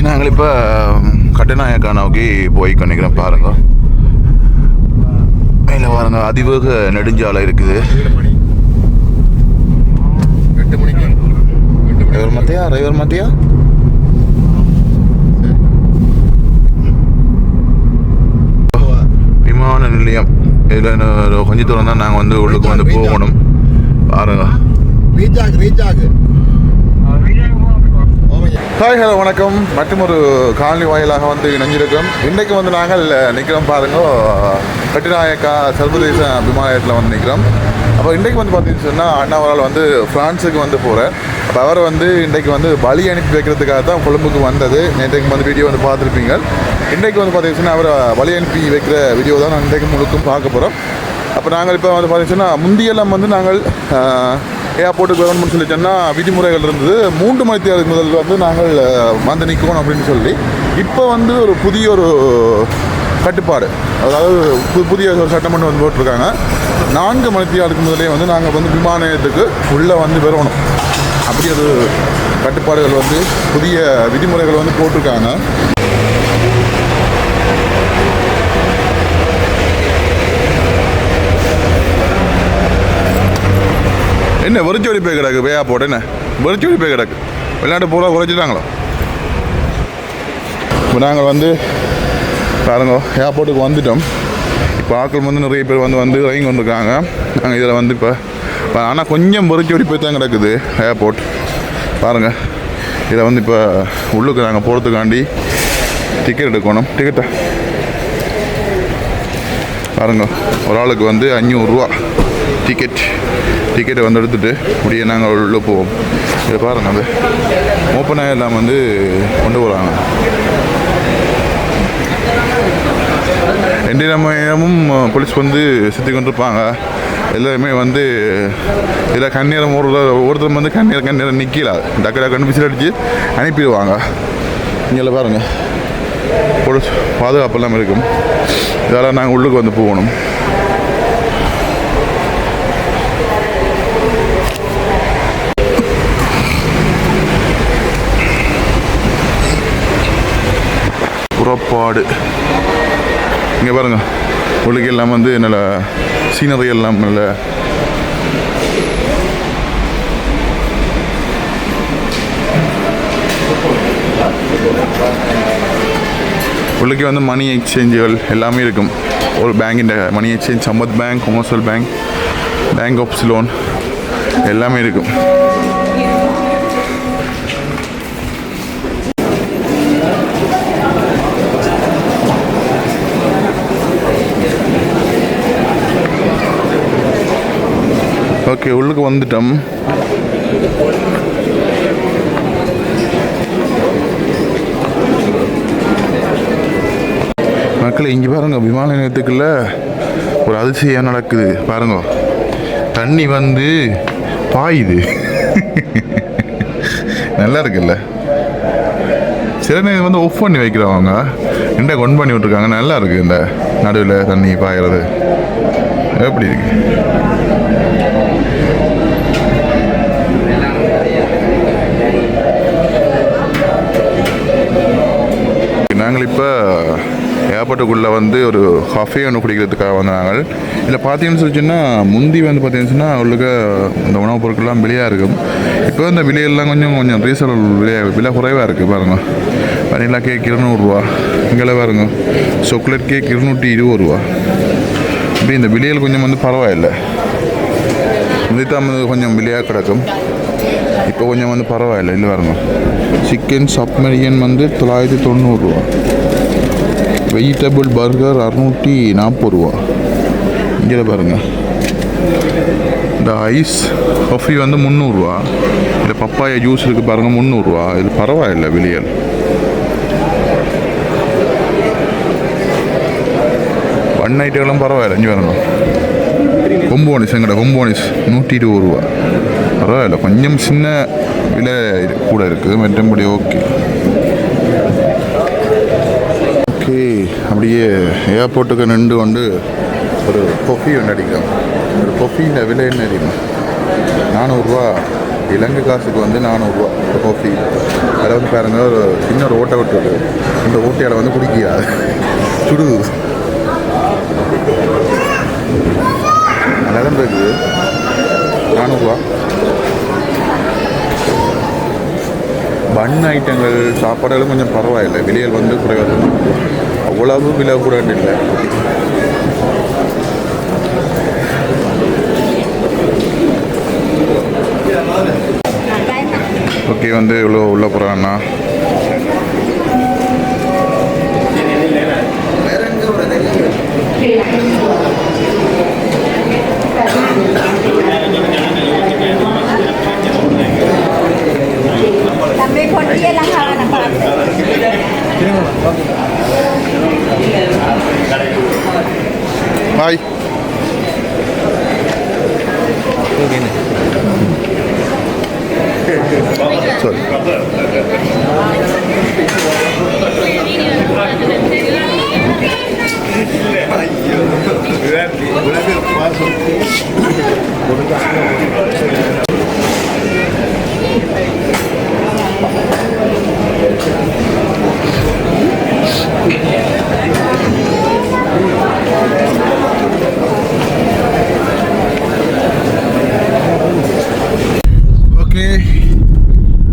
நாங்கள் இப்போ கட்டநாயக்கா நோக்கி போய் கொண்டிருக்கிறோம். பாருங்க, இல்லை பாருங்க, அதிவேக நெடுஞ்சாலை இருக்குது. டிரைவர் மத்தியா விமான நிலையம். இதில் கொஞ்சம் தூரம் தான் நாங்கள் வந்து உள்ளுக்கு வந்து போகணும். பாருங்க. ஹாய், ஹலோ, வணக்கம். மற்றும் ஒரு காலனி வாயிலாக வந்து இணைஞ்சிருக்கோம். இன்றைக்கு வந்து நாங்கள் நிற்கிறோம். பாருங்க, கட்டுநாயக்கா சர்வதேச விமான நிலையத்தில் வந்து நிற்கிறோம். அப்போ இன்றைக்கு வந்து பார்த்தீங்கன்னு சொன்னால் அண்ணாவரால் வந்து ஃப்ரான்ஸுக்கு வந்து போகிறேன். அப்போ அவர் வந்து இன்றைக்கு வந்து வழி அனுப்பி வைக்கிறதுக்காக தான் கொழும்புக்கு வந்தது. நேற்றைக்கு வந்து வீடியோ வந்து பார்த்துருப்பீங்க. இன்றைக்கு வந்து பார்த்தீங்கன்னா அவர் வழி அனுப்பி வைக்கிற வீடியோ தான் நான் இன்றைக்கு முழுக்கும் பார்க்க போகிறோம். அப்போ நாங்கள் இப்போ வந்து பார்த்தீங்கன்னா முந்தியெல்லாம் வந்து நாங்கள் ஏர்போர்ட்டுக்கு வரணும்னு சொல்லி சொன்னால் விதிமுறைகள் இருந்தது. 3 மணி முதல் வந்து நாங்கள் வந்து நிற்கணும் அப்படின்னு சொல்லி. இப்போ வந்து ஒரு புதிய ஒரு கட்டுப்பாடு, அதாவது புதிய ஒரு சட்டமன்றம் வந்து போட்டிருக்காங்க. 4 மணி முதலே வந்து நாங்கள் வந்து விமான நிலையத்துக்கு உள்ளே வந்து வரணும். அப்படி ஒரு கட்டுப்பாடுகள் வந்து புதிய விதிமுறைகள் வந்து போட்டிருக்காங்க. என்ன வெறிச்சோடி போய் கிடக்கு வேயா போட்டு, என்ன வெறிச்சோடி போய் கிடக்கு. வெளிநாட்டு பூரா குறைச்சிட்டாங்களோ. இப்போ நாங்கள் வந்து பாருங்க ஏர்போர்ட்டுக்கு வந்துட்டோம். இப்போ ஆட்கள் வந்து நிறைய பேர் வந்து இறங்கி கொண்டிருக்காங்க. நாங்கள் இதில் வந்து இப்போ ஆனால் கொஞ்சம் வெறிச்சோடி போய் தான் கிடக்குது ஏர்போர்ட். பாருங்கள், இதில் வந்து இப்போ உள்ளுக்கு நாங்கள் போகிறதுக்காண்டி டிக்கெட் எடுக்கணும். டிக்கெட்டை பாருங்கள், ஒரு ஆளுக்கு வந்து 500 ரூபா டிக்கெட்டை வந்து எடுத்துகிட்டு அப்படியே நாங்கள் உள்ளே போவோம். இதை பாருங்கள், அது ஓப்பனாக எல்லாம் வந்து கொண்டு போகிறாங்க. எந்த நேரமும் போலீஸ் வந்து சுற்றி கொண்டிருப்பாங்க. எல்லாருமே வந்து இதில் கண்ணீரம் ஒருத்தர் வந்து கண்ணீரம் நிற்கல, டக்கு விசில் அடித்து அனுப்பிடுவாங்க. இங்கே பாருங்கள், போலீஸ் பாதுகாப்பெல்லாம் இருக்கும். இதெல்லாம் நாங்கள் உள்ளுக்கு வந்து போகணும். புறப்பாடு இங்கே பாருங்கள், உள்ளுக்கு எல்லாம் வந்து நல்ல சீனரி எல்லாம் நல்ல உள்ளுக்கு வந்து மணி எக்ஸ்சேஞ்சுகள் எல்லாமே இருக்கும். ஒரு பேங்கின் money exchange, Sampath bank, commercial bank, bank of Ceylon எல்லாமே இருக்கும். ஓகே, உள்ளுக்கு வந்துட்டோம். மக்கள் இங்கே பாருங்க, விமான நிலையத்துக்குள்ள ஒரு அதிசயம் நடக்குது. பாருங்க, தண்ணி வந்து பாயுது. நல்லா இருக்குல்ல. சில நேரம் வந்து ஆஃப் பண்ணி வைக்கிறவங்க இண்டை கொண்டு பண்ணி விட்டுருக்காங்க. நல்லா இருக்கு. இந்த நடுவில் தண்ணி பாயிறது எப்படி இருக்கு. நாங்கள் இப்போ ஏர்போர்ட்டுக்குள்ளே வந்து ஒரு காஃபே ஒன்று குடிக்கிறதுக்காக வந்தாங்க. இதில் பார்த்தீங்கன்னு சொல்லிச்சுன்னா முந்தி வந்து பார்த்தீங்கன்னா உள்ளுக்கு இந்த உணவுப் பொருட்கள்லாம் விலையாக இருக்கும். இப்போ இந்த விலையெல்லாம் கொஞ்சம் ரீசனபிள் விலை குறைவாக இருக்குது. பாருங்கள், வனிலா கேக் 200 ரூபா. இங்கே பாருங்க, சாக்லேட் கேக் 220 ரூபா. அப்படி இந்த விலையில் கொஞ்சம் வந்து பரவாயில்லை. முந்தித்தான் வந்து கொஞ்சம் விலையாக கிடக்கும். இப்போ கொஞ்சம் வந்து பரவாயில்லை. இல்லை பாருங்க, சிக்கன் சப்மெரியன் வந்து 990 ரூபா. வெஜிடபிள் பர்கர் 640 ரூபா. இங்கே பாருங்கள், இந்த ஐஸ் காஃபி வந்து 300 ரூபா. இதில் பப்பாயா ஜூஸ் இருக்குது பாருங்கள், 300 ரூபா. இது பரவாயில்லை விலையில். ஒன் ஐட்டெல்லாம் பரவாயில்லை. இங்கே பாருங்க, கொம்போனிஸ் எங்கடா கொம்போனிஸ் 120 ரூபா. பரவாயில்ல, கொஞ்சம் சின்ன விலை கூட இருக்குது. மற்றபடி ஓகே. ஓகே, அப்படியே ஏர்போர்ட்டுக்கு நின்று கொண்டு ஒரு கொஃபி ஒன்று அடிக்கிறோம். ஒரு கொஃபியின் விலை என்ன தெரியுமா? 400 ரூபா. இலங்கை காசுக்கு வந்து 400 ரூபா ஒரு காஃபி. அதில் வந்து பாருங்கள், ஒரு சின்ன ஒரு ஓட்டை விட்டுருக்கு. இந்த ஓட்டையால் வந்து குடிக்காது, சுடுது. நிலம் இருக்குது 400 ரூபா. பன் ஐட்டங்கள் சாப்பாடுகளும் கொஞ்சம் பரவாயில்லை, விலைகள் வந்து குறைவாக, அவ்வளவு விலை கூட இல்லை. ஓகே, வந்து இவ்வளோ உள்ளே போகிறான்னா பாய். Sorry.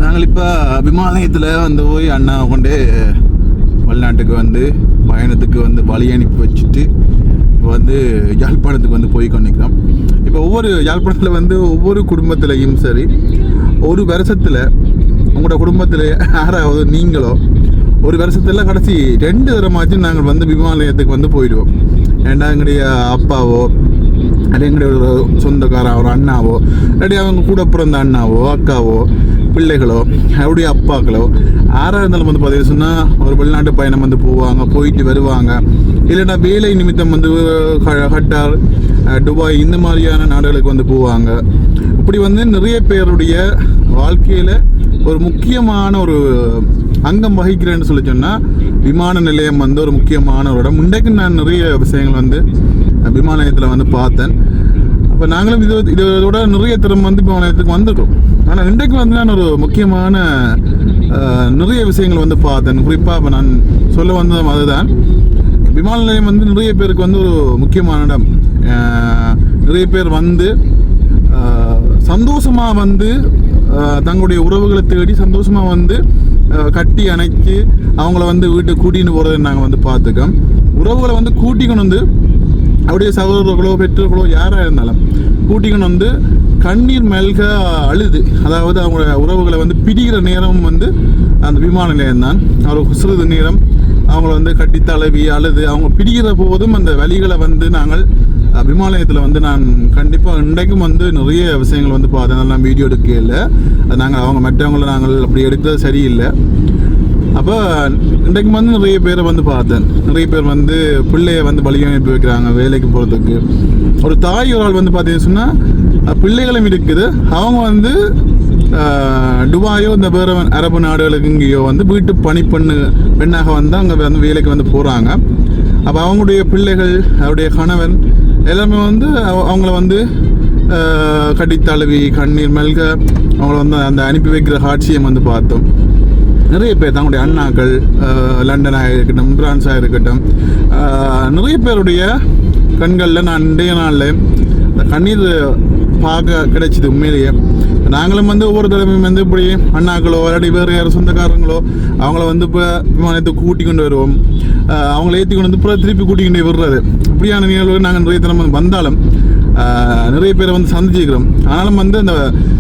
நாங்கள் இப்போ விமான நிலையத்தில் வந்து போய் அண்ணாவை கொண்டு வெளிநாட்டுக்கு வந்து பயணத்துக்கு வந்து வழி அனுப்பி வச்சுட்டு இப்போ வந்து யாழ்ப்பாணத்துக்கு வந்து போய் கொண்டிருக்கிறோம். இப்போ ஒவ்வொரு யாழ்ப்பாணத்தில் வந்து ஒவ்வொரு குடும்பத்திலையும் சரி, ஒரு வருஷத்தில் உங்களோட குடும்பத்தில் யாராவது நீங்களோ ஒரு வருஷத்தில் கடைசி 2 தரமாச்சும் நாங்கள் வந்து விமான நிலையத்துக்கு வந்து போயிடுவோம். ஏன்னா எங்களுடைய அப்பாவோ அது எங்களுடைய ஒரு சொந்தக்காரன் ஒரு அண்ணாவோ இல்லாட்டி அவங்க கூட பிறந்த அண்ணாவோ அக்காவோ பிள்ளைகளோ அவருடைய அப்பாக்களோ யாராக இருந்தாலும் வந்து பார்த்தீங்கன்னா சொன்னால் ஒரு வெளிநாட்டு பயணம் வந்து போவாங்க, போயிட்டு வருவாங்க. இல்லைன்னா வேலை நிமித்தம் வந்து கட்டார், துபாய் இந்த மாதிரியான நாடுகளுக்கு வந்து போவாங்க. இப்படி வந்து நிறைய பேருடைய வாழ்க்கையில் ஒரு முக்கியமான ஒரு அங்கம் வகிக்கிறேன்னு சொல்லி சொன்னால் விமான நிலையம் வந்து ஒரு முக்கியமான ஒரு இடம். இன்றைக்கு நான் நிறைய விஷயங்கள் வந்து விமான நிலையத்தில் வந்து பார்த்தேன். அப்போ நாங்களும் இதோட நிறைய திறமை வந்து விமான நிலையத்துக்கு வந்திருக்கோம். ஆனால் இன்றைக்கு வந்து நான் ஒரு முக்கியமான நிறைய விஷயங்கள் வந்து பார்த்தேன். குறிப்பாக இப்போ நான் சொல்ல வந்ததும் அதுதான், விமான நிலையம் வந்து நிறைய பேருக்கு வந்து ஒரு முக்கியமான இடம். நிறைய பேர் வந்து சந்தோஷமாக வந்து தங்களுடைய உறவுகளை தேடி சந்தோஷமாக வந்து கட்டி அணைச்சி அவங்கள வந்து வீட்டுக்கு கூட்டின்னு போகிறத நாங்கள் வந்து பார்த்துக்கோம். உறவுகளை வந்து கூட்டிக்கணும் வந்து அவருடைய சகோதரர்களோ பெற்றோர்களோ யாராக இருந்தாலும் கூட்டிக்கணும் வந்து கண்ணீர் மல்க அழுது, அதாவது அவங்களோட உறவுகளை வந்து பிடிக்கிற நேரம் வந்து அந்த விமான நிலையம் தான். அவர் சிறிது நேரம் அவங்கள வந்து கட்டி தழுவி அழுது அவங்க பிடிக்கிற போதும் அந்த வழிகளை வந்து நாங்கள் விமான நிலையத்தில் வந்து நான் கண்டிப்பாக இன்றைக்கும் வந்து நிறைய விஷயங்கள் வந்து பார்த்தேன். அதெல்லாம் வீடியோ எடுக்க இல்லை, அது நாங்கள் அவங்க மற்றவங்களை நாங்கள் அப்படி எடுக்கிறது சரியில்லை. அப்போ இன்றைக்கு வந்து நிறைய பேரை வந்து பார்த்தேன். நிறைய பேர் வந்து பிள்ளைய வந்து பலி அனுப்பி வைக்கிறாங்க வேலைக்கு போகிறதுக்கு. ஒரு தாய் ஒரு ஆள் வந்து பார்த்தீங்கன்னு சொன்னால் பிள்ளைகளும் இருக்குது. அவங்க வந்து துபாயோ இந்த வேறு அரபு நாடுகளுக்கு இங்கேயோ வந்து வீட்டு பெண்ணாக வந்து அங்கே வந்து வேலைக்கு வந்து போகிறாங்க. அப்போ அவங்களுடைய பிள்ளைகள் அவருடைய கணவன் எல்லாமே வந்து அவங்கள வந்து கட்டி தழுவி கண்ணீர் மல்க அவங்கள வந்து அந்த அனுப்பி வைக்கிற காட்சியம் வந்து பார்த்தோம். நிறைய பேர் தங்களுடைய அண்ணாக்கள் லண்டனாக இருக்கட்டும், பிரான்ஸாக இருக்கட்டும், நிறைய பேருடைய கண்களில் நான் இன்றைய நாளில் கண்ணீர் பார்க்க கிடைச்சிது. உண்மையிலேயே நாங்களும் வந்து ஒவ்வொரு தடவையும் வந்து இப்படி அண்ணாக்களோ இல்லாட்டி வேறு யாரும் சொந்தக்காரங்களோ அவங்கள வந்து இப்போ விமானத்தை கூட்டி கொண்டு வருவோம். அவங்கள ஏற்றி கொண்டு வந்து இப்போ திருப்பி கூட்டிக்கிட்டே விடுறது. இப்படியான நிகழ்வுகள் நாங்கள் நிறைய தினம் வந்தாலும் நிறைய பேரை வந்து சந்திச்சிருக்கிறோம். ஆனாலும் வந்து அந்த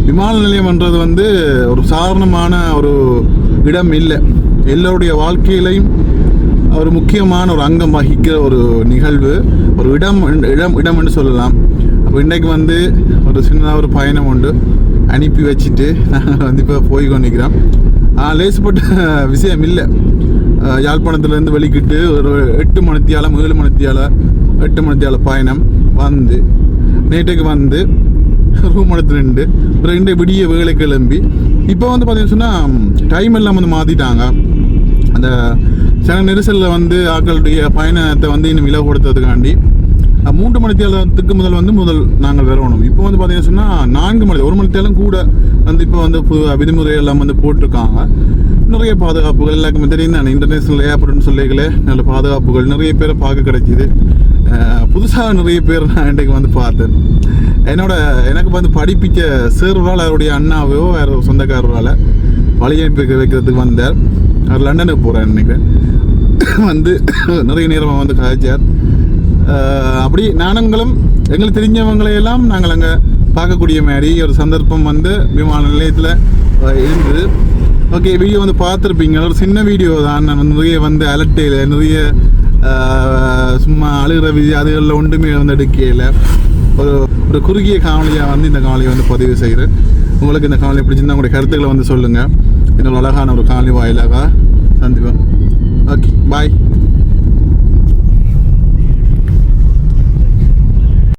விமான நிலையம்ன்றது வந்து ஒரு சாதாரணமான ஒரு இடம் இல்லை. எல்லோருடைய வாழ்க்கையிலையும் ஒரு முக்கியமான ஒரு அங்கம் வகிக்கிற ஒரு நிகழ்வு, ஒரு இடம் என்று சொல்லலாம். அப்போ இன்றைக்கு வந்து ஒரு சின்னதாக ஒரு பயணம் உண்டு அனுப்பி வச்சுட்டு நாங்கள் வந்து இப்போ போய் கொண்டிருக்கிறோம். லேசுப்பட்ட விஷயம் இல்லை. யாழ்ப்பாணத்துலேருந்து வெளிக்கிட்டு ஒரு 8 மணித்தியால பயணம் வந்து நேற்றுக்கு வந்து ரூம் எடுத்து நின்று ரெண்டு விடிய வேலை கிளம்பி இப்போ வந்து பார்த்தீங்கன்னு சொன்னால் டைம் எல்லாம் வந்து மாற்றிட்டாங்க. அந்த சில நெரிசலில் வந்து ஆக்களுடைய பயணத்தை வந்து இன்னும் விலை கொடுத்ததுக்காண்டி 3 மணித்தேலத்துக்கு முதல் நாங்கள் வரணும். இப்போ வந்து பார்த்தீங்கன்னா சொன்னால் 4 மணி 1 மணித்தேலம் கூட வந்து இப்போ வந்து விதிமுறை எல்லாம் வந்து போட்டிருக்காங்க. நிறைய பாதுகாப்புகள் எல்லாருக்குமே தெரியும் தானே, இன்டர்நேஷ்னல் ஏர்போர்ட்னு சொல்லிகளே நல்ல பாதுகாப்புகள் நிறைய பேரை பார்க்க கிடைச்சிது. புதுசாக நிறைய பேர் நான் இன்றைக்கு வந்து பார்த்தேன். எனக்கு வந்து படிப்பிச்ச சேர்வரால் அவருடைய அண்ணாவையோ வேறு சொந்தக்காரரால் வழி அனுப்பி வைக்கிறதுக்கு வந்தார். அவர் லண்டனுக்கு போகிறார் நினைக்கிறேன். வந்து நிறைய நேரமாக வந்து கதைச்சார். அப்படி நானுங்களும் எங்களுக்கு தெரிஞ்சவங்களையெல்லாம் நாங்கள் அங்கே பார்க்கக்கூடிய மாதிரி ஒரு சந்தர்ப்பம் வந்து விமான நிலையத்தில் இருந்தது. ஓகே, வீடியோ வந்து பார்த்துருப்பீங்க. ஒரு சின்ன வீடியோ தான். நான் நிறைய வந்து அலட்டையில் நிறைய சும்மா அழுகிற அதுகளில் ஒன்றுமே வந்து எடுக்கையில் ஒரு குறுகிய காணொலியாக வந்து இந்த காணொலியை வந்து பதிவு செய்கிறேன். உங்களுக்கு இந்த காணொலி பிடிச்சிருந்தா உங்களுடைய கருத்துக்களை வந்து சொல்லுங்கள். இன்னொரு அழகான ஒரு காணொலி வாயிலாக சந்திப்போம். ஓகே, பாய்.